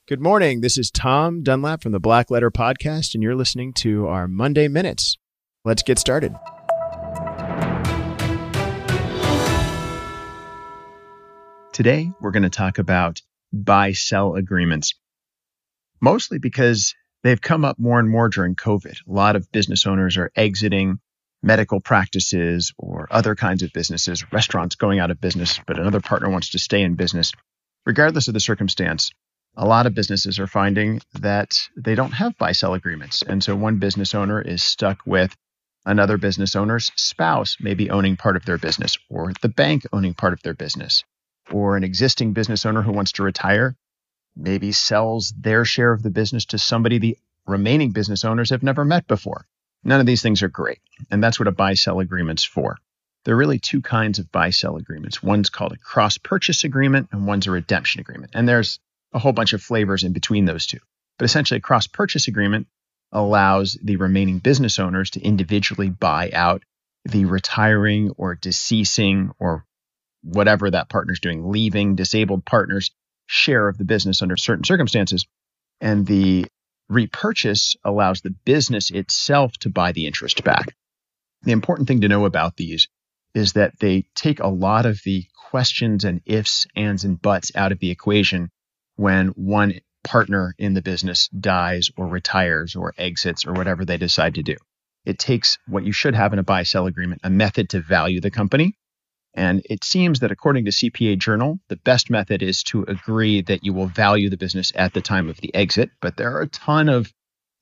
Good morning. This is Tom Dunlap from the BlackLetter podcast, and you're listening to our Monday Minutes. Let's get started. Today, we're going to talk about buy-sell agreements, mostly because they've come up more and more during COVID. A lot of business owners are exiting medical practices or other kinds of businesses, restaurants going out of business, but another partner wants to stay in business. Regardless of the circumstance, a lot of businesses are finding that they don't have buy-sell agreements. And so one business owner is stuck with another business owner's spouse maybe owning part of their business, or the bank owning part of their business, or an existing business owner who wants to retire maybe sells their share of the business to somebody the remaining business owners have never met before. None of these things are great. And that's what a buy-sell agreement's for. There are really two kinds of buy-sell agreements. One's called a cross-purchase agreement and one's a redemption agreement. And there's a whole bunch of flavors in between those two. But essentially, a cross-purchase agreement allows the remaining business owners to individually buy out the retiring or deceasing or whatever that partner's doing, leaving disabled partner's share of the business under certain circumstances. And the repurchase allows the business itself to buy the interest back. The important thing to know about these is that they take a lot of the questions and ifs, ands, and buts out of the equation when one partner in the business dies or retires or exits or whatever they decide to do. It takes what you should have in a buy-sell agreement, a method to value the company. And it seems that according to CPA Journal, the best method is to agree that you will value the business at the time of the exit. But there are a ton of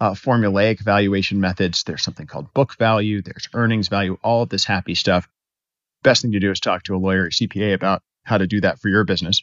formulaic valuation methods. There's something called book value. There's earnings value, all of this happy stuff. Best thing to do is talk to a lawyer or CPA about how to do that for your business.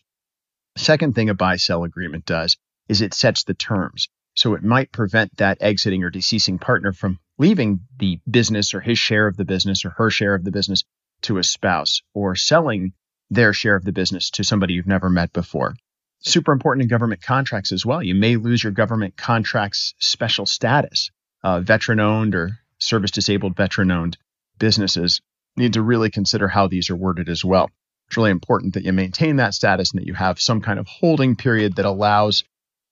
Second thing a buy-sell agreement does is it sets the terms. So it might prevent that exiting or deceasing partner from leaving the business or his share of the business or her share of the business to a spouse or selling their share of the business to somebody you've never met before. Super important in government contracts as well. You may lose your government contract's special status. Veteran-owned or service-disabled veteran-owned businesses need to really consider how these are worded as well. It's really important that you maintain that status and that you have some kind of holding period that allows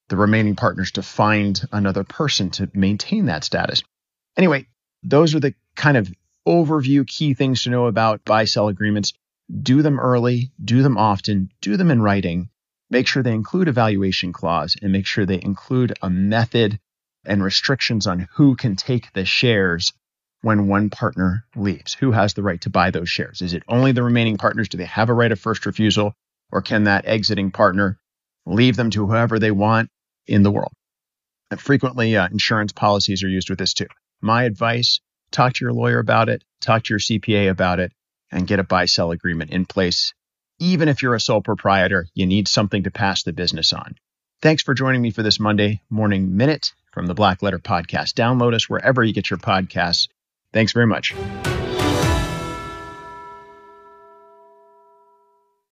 the remaining partners to find another person to maintain that status. Anyway, those are the kind of overview key things to know about buy-sell agreements. Do them early, do them often, do them in writing. Make sure they include a valuation clause and make sure they include a method and restrictions on who can take the shares when one partner leaves. Who has the right to buy those shares? Is it only the remaining partners? Do they have a right of first refusal? Or can that exiting partner leave them to whoever they want in the world? And frequently, insurance policies are used with this too. My advice, talk to your lawyer about it, talk to your CPA about it, and get a buy-sell agreement in place. Even if you're a sole proprietor, you need something to pass the business on. Thanks for joining me for this Monday Morning Minute from the BlackLetter podcast. Download us wherever you get your podcasts. Thanks very much.